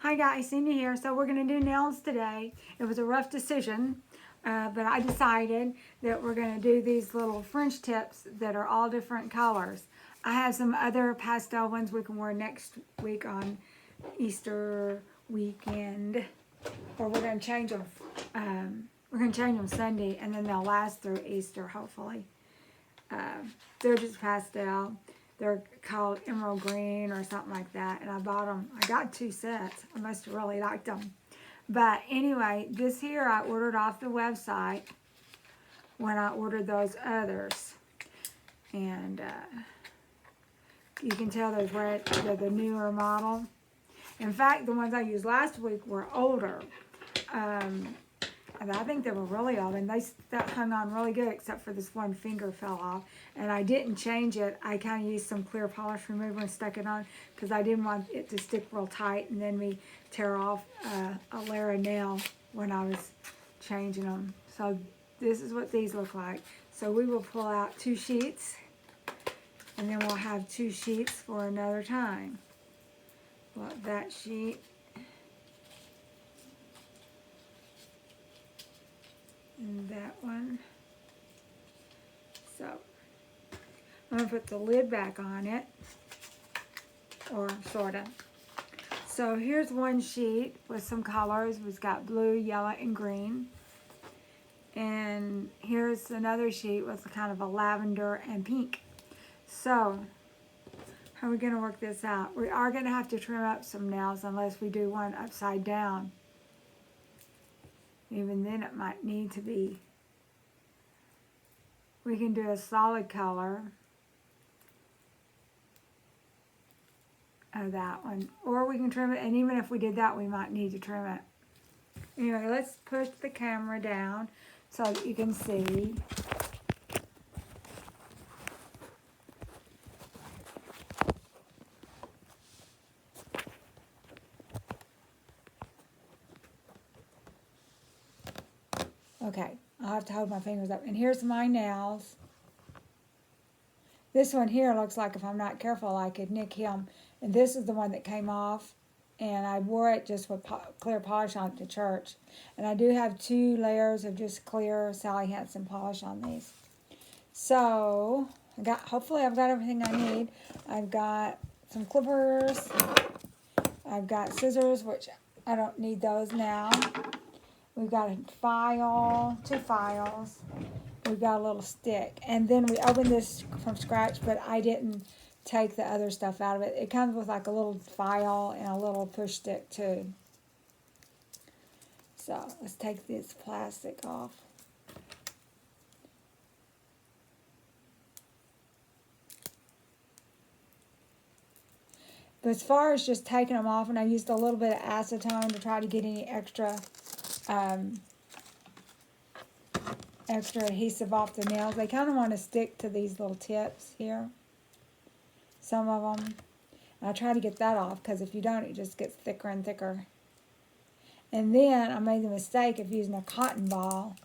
Hi guys, Cindy here. So we're going to do nails today. It was a rough decision, but I decided that we're going to do these little French tips that are all different colors. I have some other pastel ones we can wear next week on Easter weekend, or we're going to change them. We're going to change them Sunday, and then they'll last through Easter, hopefully. They're just pastel. They're called emerald green or something like that. And I bought them. I got 2 sets. I must have really liked them. But anyway, this here I ordered off the website when I ordered those others. And you can tell they're the newer model. In fact, the ones I used last week were older. And I think they were really old, and that hung on really good, except for this one finger fell off. And I didn't change it. I kind of used some clear polish remover and stuck it on because I didn't want it to stick real tight and then me tear off a layer of nail when I was changing them. So this is what these look like. So we will pull out 2 sheets, and then we'll have 2 sheets for another time. Well, that sheet. And that one. So I'm going to put the lid back on it, or sort of. So here's one sheet with some colors. We've got blue, yellow, and green. And here's another sheet with kind of a lavender and pink. So how are we going to work this out? We are going to have to trim up some nails unless we do one upside down. Even then it might need to be. We can do a solid color of that one. Or we can trim it, and even if we did that, we might need to trim it. Anyway, let's push the camera down so that you can see. Okay, I'll have to hold my fingers up. And here's my nails. This one here looks like, if I'm not careful, I could nick him. And this is the one that came off. And I wore it just with clear polish on it to church. And I do have 2 layers of just clear Sally Hansen polish on these. So, hopefully I've got everything I need. I've got some clippers. I've got scissors, which I don't need those now. We've got a file, 2 files. We've got a little stick. And then we opened this from scratch, but I didn't take the other stuff out of it. It comes with like a little file and a little push stick too. So let's take this plastic off. But as far as just taking them off, and I used a little bit of acetone to try to get any extra adhesive off the nails. They kind of want to stick to these little tips here, some of them. And I try to get that off because if you don't, it just gets thicker and thicker. And then I made the mistake of using a cotton ball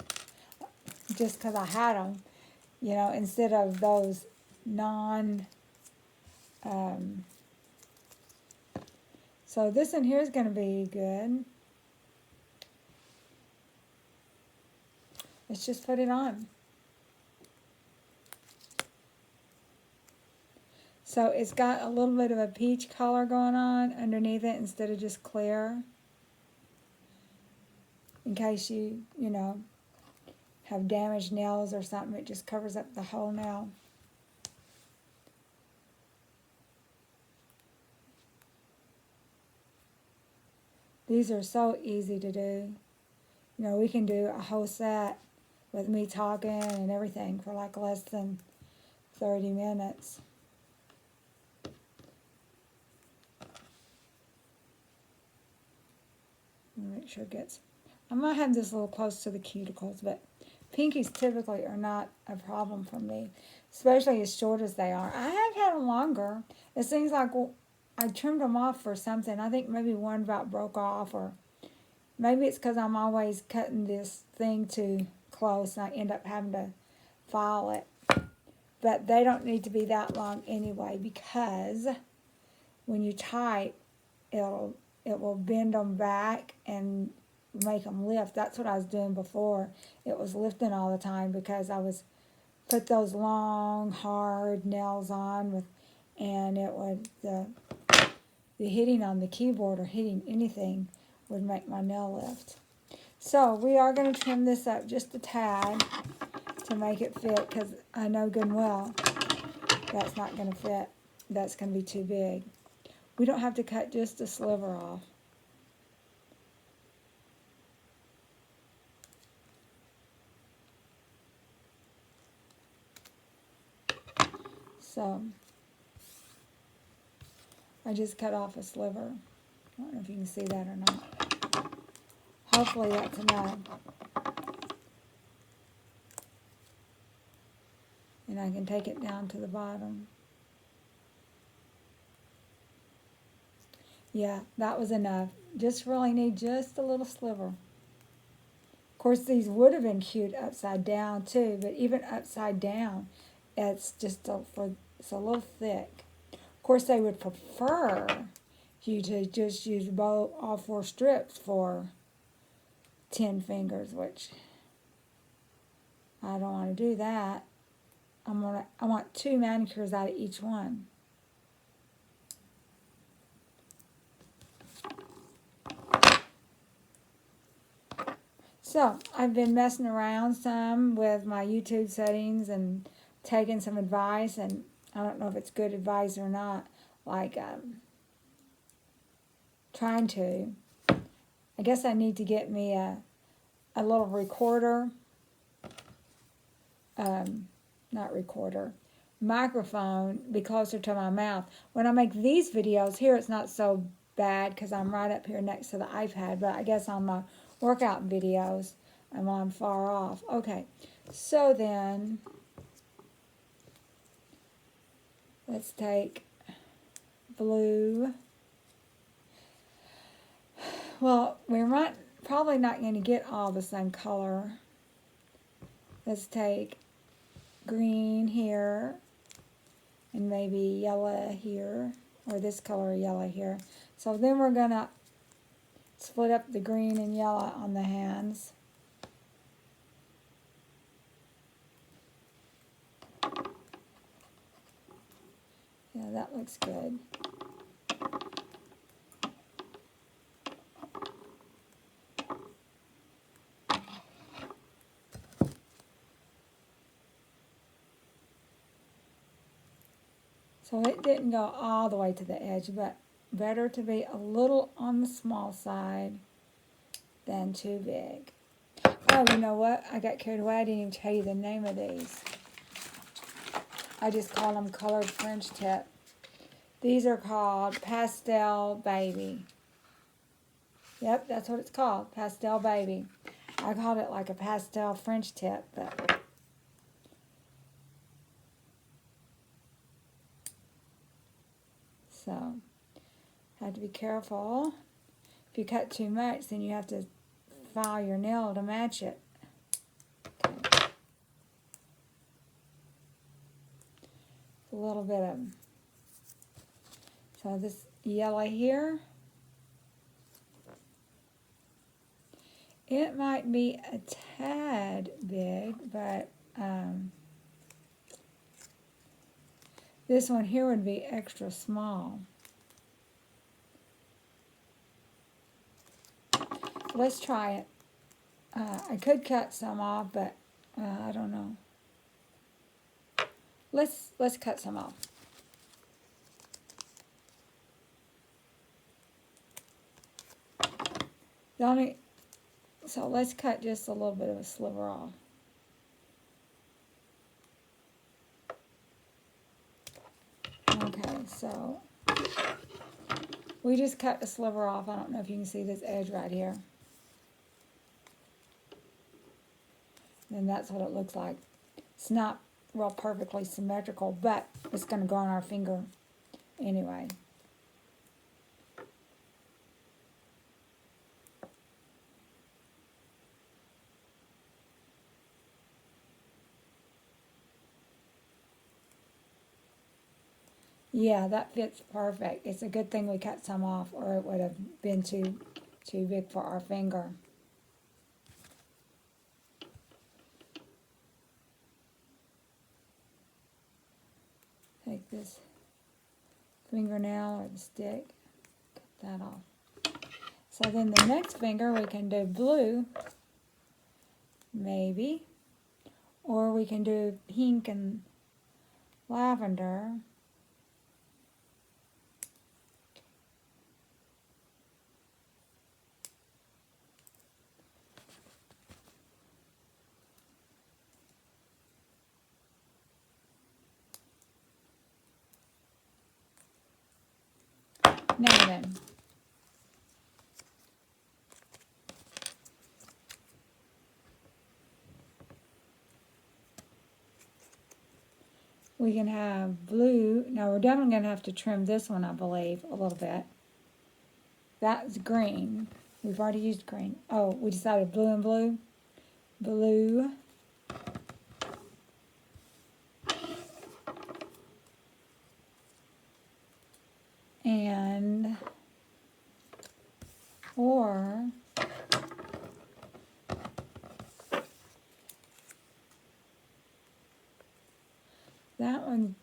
just because I had them, you know, instead of those so this one here is going to be good. Let's just put it on. So it's got a little bit of a peach color going on underneath it instead of just clear. In case you know, have damaged nails or something, it just covers up the whole nail. These are so easy to do. You know, we can do a whole set with me talking and everything for like less than 30 minutes. Make sure it gets, I might have this a little close to the cuticles, but pinkies typically are not a problem for me, especially as short as they are. I have had them longer. It seems like, well, I trimmed them off for something. I think maybe one about broke off, or maybe it's because I'm always cutting this thing too close and I end up having to file it. But they don't need to be that long anyway, because when you type, it'll it will bend them back and make them lift. That's what I was doing before. It was lifting all the time because I was put those long hard nails on with, and it would the hitting on the keyboard or hitting anything would make my nail lift. So we are going to trim this up just a tad to make it fit, because I know good and well that's not going to fit. That's going to be too big. We don't have to cut just a sliver off. So I just cut off a sliver. I don't know if you can see that or not. Hopefully that's enough. And I can take it down to the bottom. Yeah, that was enough. Just really need just a little sliver. Of course, these would have been cute upside down too, but even upside down, it's just it's a little thick. Of course, they would prefer you to just use all 4 strips for 10 fingers, which I don't want to do that. I want 2 manicures out of each one. So I've been messing around some with my YouTube settings and taking some advice, and I don't know if it's good advice or not, like trying to. I guess I need to get me a little recorder, not recorder, microphone, be closer to my mouth. When I make these videos here, it's not so bad because I'm right up here next to the iPad, but I guess on my workout videos, I'm far off. Okay, so then let's take blue. Well, we're probably not going to get all the same color. Let's take green here and maybe yellow here, or this color yellow here. So then we're going to split up the green and yellow on the hands. Yeah, that looks good. So it didn't go all the way to the edge, but better to be a little on the small side than too big. Oh, you know what? I got carried away. I didn't even tell you the name of these. I just call them colored French tip. These are called Pastel Baby. Yep, that's what it's called, Pastel Baby. I called it like a pastel French tip, but so have to be careful. If you cut too much, then you have to file your nail to match it. Okay. A little bit of, so this yellow here, it might be a tad big, but this one here would be extra small. Let's try it. I could cut some off, but I don't know. Let's cut some off. So let's cut just a little bit of a sliver off. Okay, so we just cut a sliver off. I don't know if you can see this edge right here. And that's what it looks like. It's not real perfectly symmetrical, but it's going to go on our finger anyway. Yeah, that fits perfect. It's a good thing we cut some off, or it would have been too big for our finger. Take this fingernail or the stick, cut that off. So then the next finger we can do blue, maybe, or we can do pink and lavender. Now then, we can have blue. Now we're definitely going to have to trim this one, I believe, a little bit. That's green. We've already used green. Oh, we decided blue and blue. Blue. And, or, that one,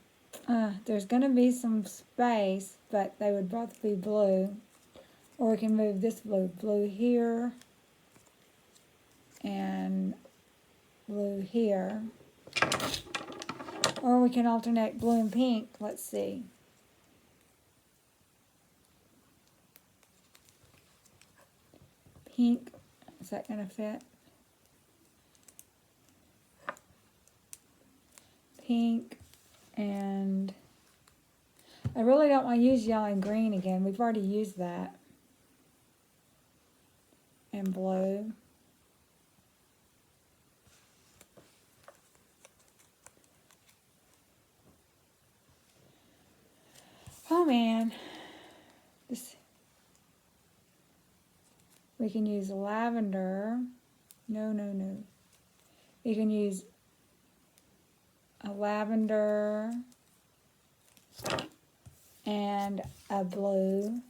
there's going to be some space, but they would both be blue. Or we can move this blue here, and blue here. Or we can alternate blue and pink. Let's see. Pink, is that going to fit? Pink, and I really don't want to use yellow and green again. We've already used that. And blue. Oh man, this, we can use lavender. No. We can use a lavender and a blue.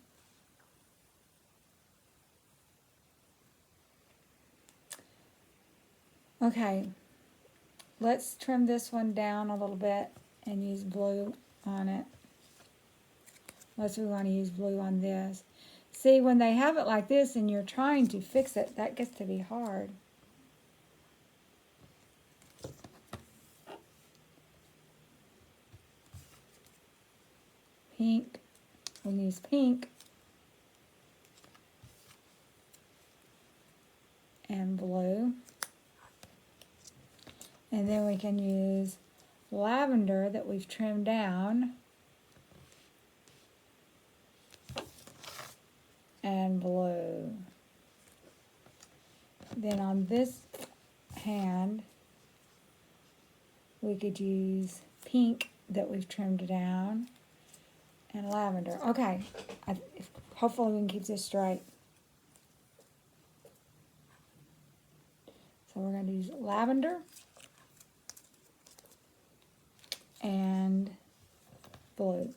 Okay, let's trim this one down a little bit and use blue on it. Unless we want to use blue on this. See, when they have it like this and you're trying to fix it, that gets to be hard. Pink. We use pink. And blue. And then we can use lavender that we've trimmed down. And blue. Then on this hand, we could use pink that we've trimmed down and lavender. Okay, hopefully we can keep this straight. So we're going to use lavender and blue.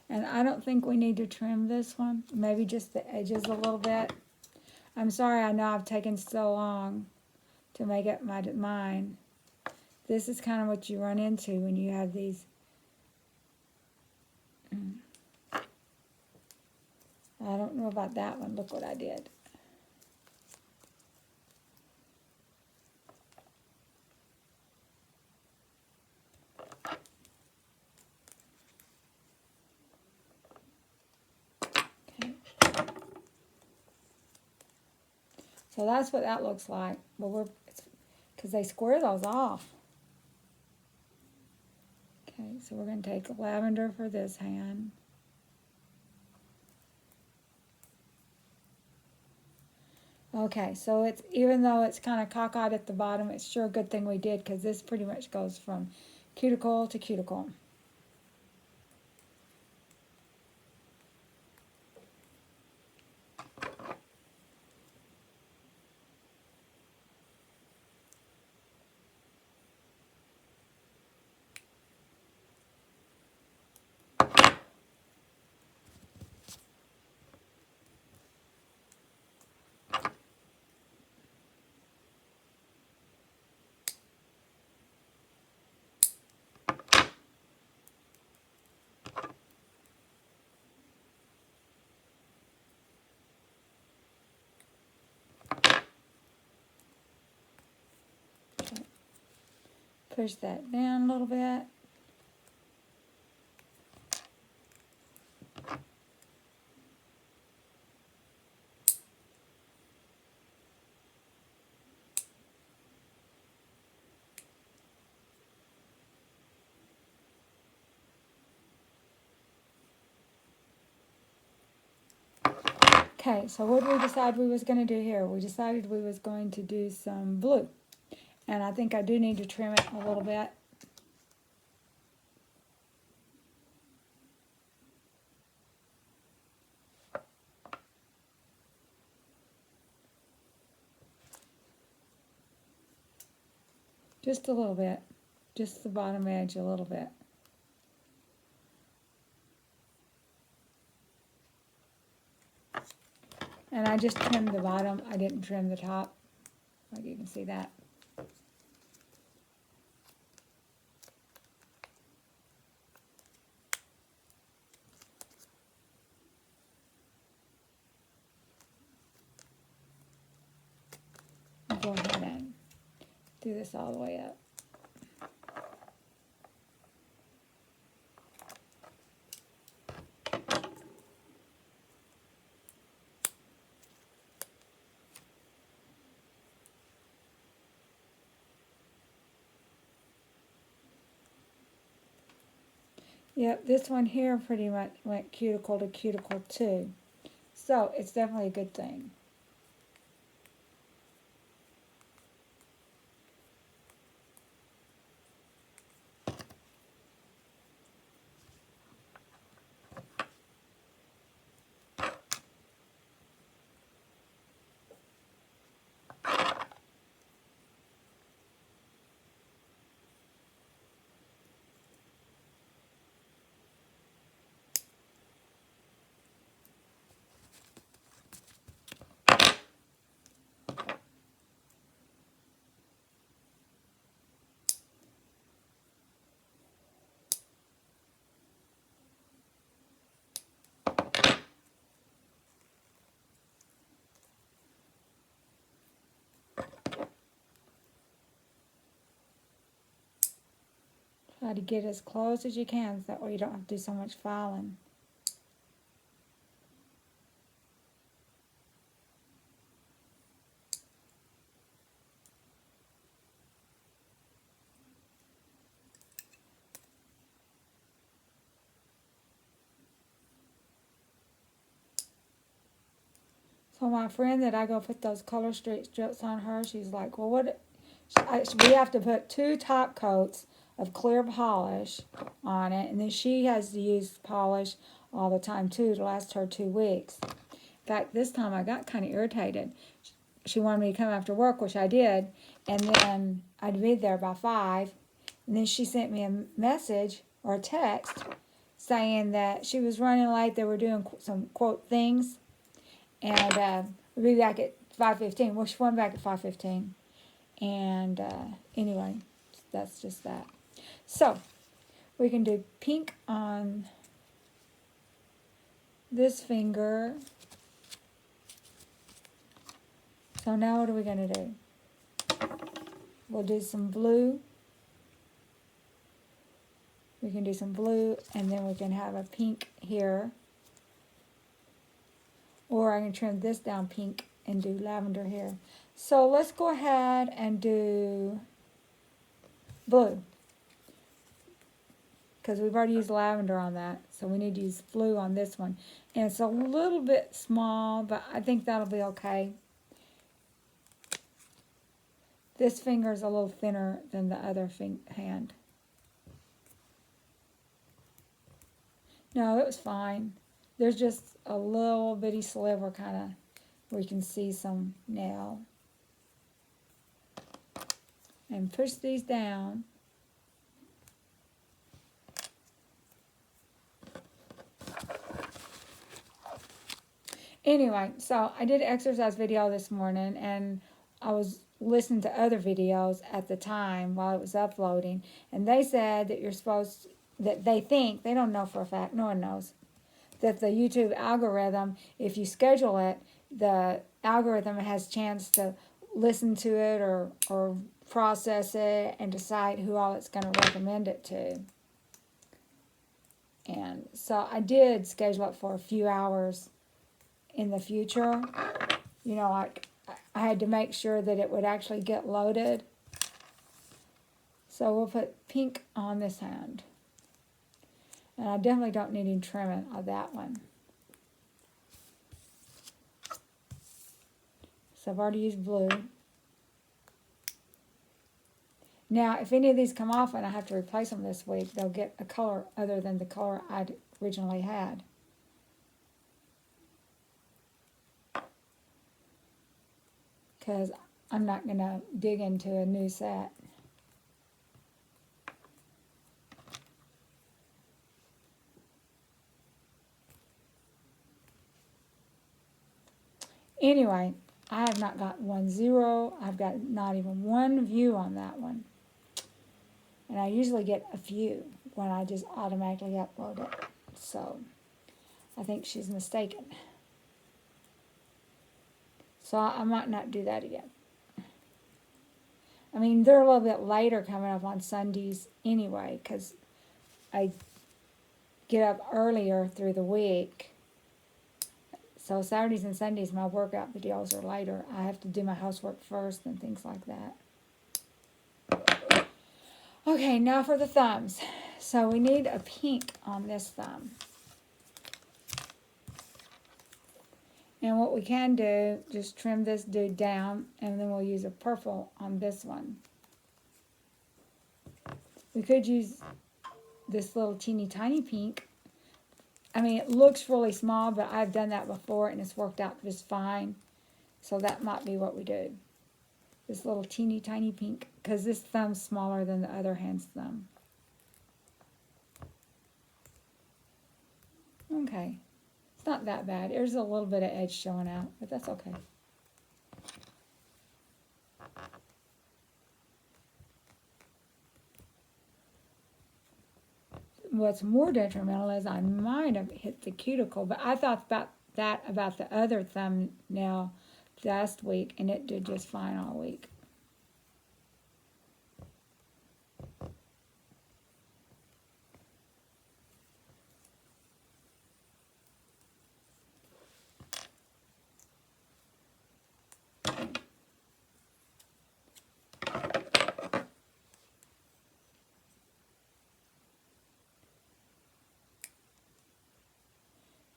And I don't think we need to trim this one. Maybe just the edges a little bit. I'm sorry, I know I've taken so long to make up mine. This is kind of what you run into when you have these. I don't know about that one. Look what I did. So that's what that looks like. But because they square those off. Okay, so we're going to take lavender for this hand. Okay, so it's, even though it's kind of cockeyed at the bottom, it's sure a good thing we did, because this pretty much goes from cuticle to cuticle. Push that down a little bit. Okay, so what did we decide we was going to do here? We decided we was going to do some blue. And I think I do need to trim it a little bit. Just a little bit. Just the bottom edge a little bit. And I just trimmed the bottom. I didn't trim the top. Like you can see that. Go ahead and do this all the way up. Yep, this one here pretty much went cuticle to cuticle too. So it's definitely a good thing. Try to get as close as you can so that way you don't have to do so much filing. So my friend that I go put those color strips on her, she's like, well, we have to put 2 top coats of clear polish on it, and then she has to use polish all the time too to last her 2 weeks. In fact, this time I got kind of irritated. She wanted me to come after work, which I did, and then I'd be there by 5, and then she sent me a message or a text saying that she was running late. They were doing some quote things, and we'll be back at 5:15. Well, she went back at 5:15. And anyway, that's just that. So, we can do pink on this finger. So now what are we going to do? We'll do some blue. We can do some blue, and then we can have a pink here. Or I can trim this down pink and do lavender here. So let's go ahead and do blue, because we've already used lavender on that, so we need to use blue on this one. And it's a little bit small, but I think that'll be okay. This finger is a little thinner than the other hand. No, it was fine. There's just a little bitty sliver kind of where you can see some nail. And push these down. Anyway, so I did an exercise video this morning, and I was listening to other videos at the time while it was uploading, and they said that you're supposed, that they think, they don't know for a fact, no one knows, that the YouTube algorithm, if you schedule it, the algorithm has a chance to listen to it or process it and decide who all it's going to recommend it to. And so I did schedule it for a few hours in the future. You know, like I had to make sure that it would actually get loaded. So we'll put pink on this hand. And I definitely don't need any trimming on that one. So I've already used blue. Now, if any of these come off and I have to replace them this week, they'll get a color other than the color I originally had. Because I'm not going to dig into a new set. Anyway, I have not got 1-0. I've got not even one view on that one. And I usually get a few when I just automatically upload it. So I think she's mistaken. So I might not do that again. I mean, they're a little bit later coming up on Sundays anyway, because I get up earlier through the week. So Saturdays and Sundays, my workout videos are later. I have to do my housework first and things like that. Okay, now for the thumbs. So we need a pink on this thumb. And what we can do, just trim this dude down, and then we'll use a purple on this one. We could use this little teeny tiny pink. I mean, it looks really small, but I've done that before, and it's worked out just fine. So that might be what we do. This little teeny tiny pink, because this thumb's smaller than the other hand's thumb. Okay. It's not that bad. There's a little bit of edge showing out, but that's okay. What's more detrimental is I might have hit the cuticle, but I thought about that about the other thumbnail last week, and it did just fine all week.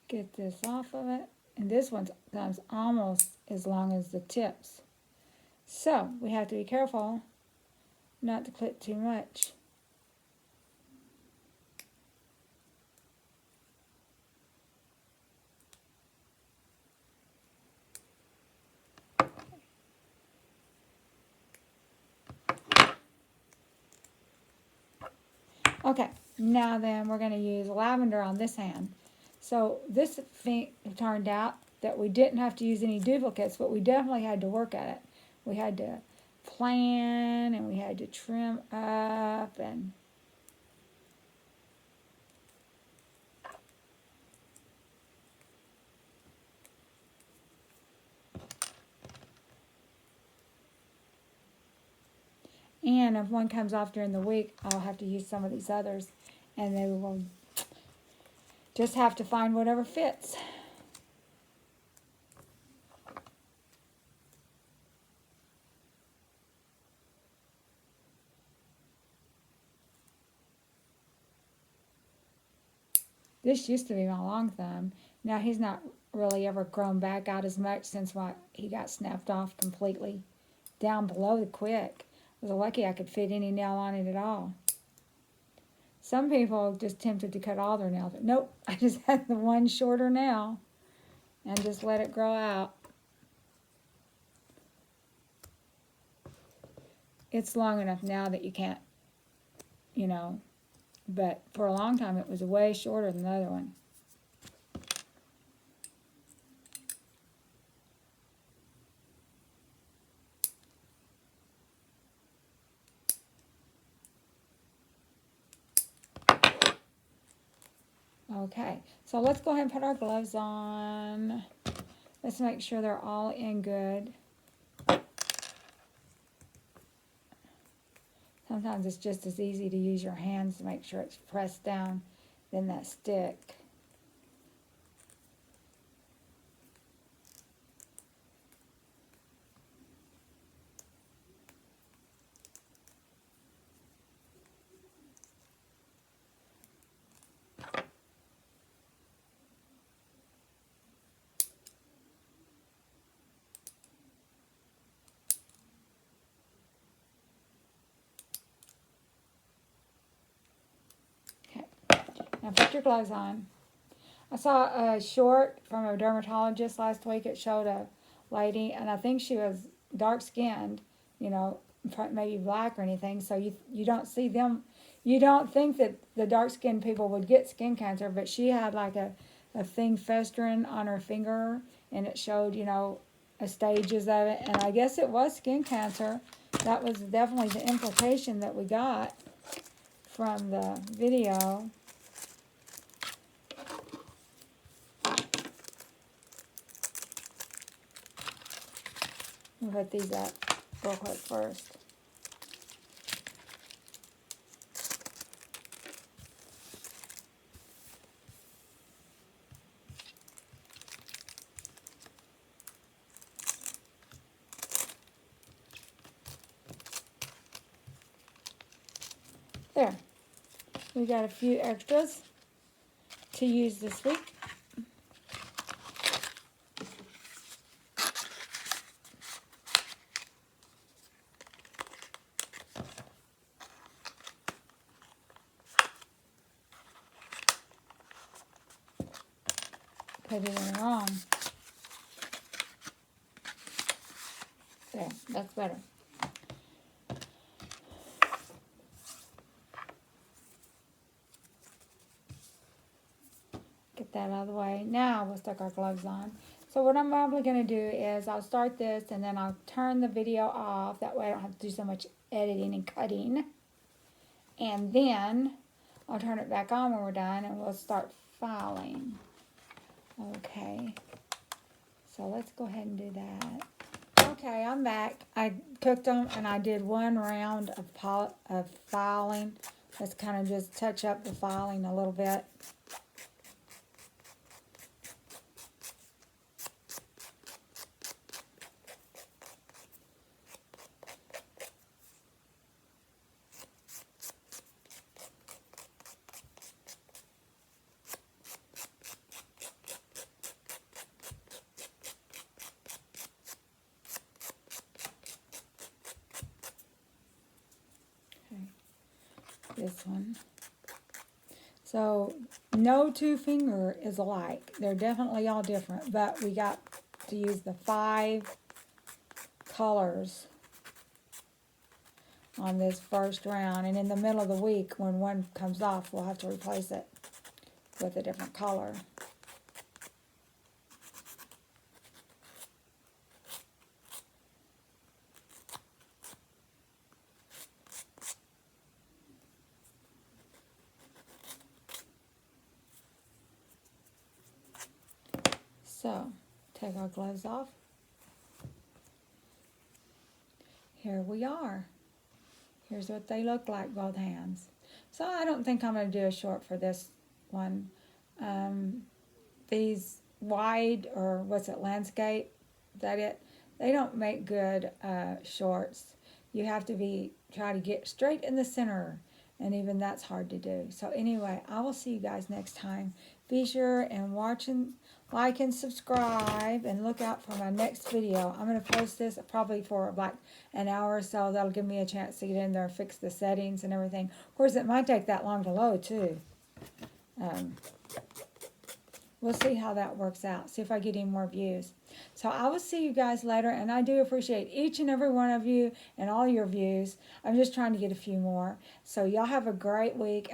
Get this off of it. And this one's thumb's almost as long as the tips. So we have to be careful not to clip too much. Okay, now then we're going to use lavender on this hand. So this thing turned out that we didn't have to use any duplicates, but we definitely had to work at it. We had to plan, and we had to trim up, and if one comes off during the week, I'll have to use some of these others, and they will just have to find whatever fits. This used to be my long thumb. Now he's not really ever grown back out as much since he got snapped off completely down below the quick. I was lucky I could fit any nail on it at all. Some people just tempted to cut all their nails. But nope, I just had the one shorter nail and just let it grow out. It's long enough now that you can't, but for a long time it was way shorter than the other one. Okay, so let's go ahead and put our gloves on. Let's make sure they're all in good. Sometimes it's just as easy to use your hands to make sure it's pressed down than that stick. Now put your gloves on. I saw a short from a dermatologist last week. It showed a lady, and I think she was dark skinned, you know, maybe black or anything. So you don't see them. You don't think that the dark skinned people would get skin cancer, but she had like a thing festering on her finger, and it showed, you know, stages of it. And I guess it was skin cancer. That was definitely the implication that we got from the video. I'll put these up real quick first. There. We got a few extras to use this week. Put it in wrong. There, that's better. Get that out of the way. Now we'll stick our gloves on. So what I'm probably going to do is I'll start this and then I'll turn the video off. That way I don't have to do so much editing and cutting. And then I'll turn it back on when we're done and we'll start filing. Okay, so let's go ahead and do that. Okay, I'm back. I cooked them and I did one round of filing. Let's kind of just touch up the filing a little bit. This one. So no two finger is alike. They're definitely all different, but we got to use the 5 colors on this first round, and in the middle of the week when one comes off we'll have to replace it with a different color. So, take our gloves off. Here we are. Here's what they look like, both hands. So I don't think I'm going to do a short for this one. These wide, or what's it, landscape, is that it? They don't make good shorts. You have to try to get straight in the center, and even that's hard to do. So anyway, I will see you guys next time. Be sure and watch and like and subscribe, and look out for my next video. I'm going to post this probably for like an hour or so. That'll give me a chance to get in there and fix the settings and everything. Of course, it might take that long to load too. We'll see how that works out. See if I get any more views. So I will see you guys later, and I do appreciate each and every one of you and all your views. I'm just trying to get a few more. So y'all have a great week.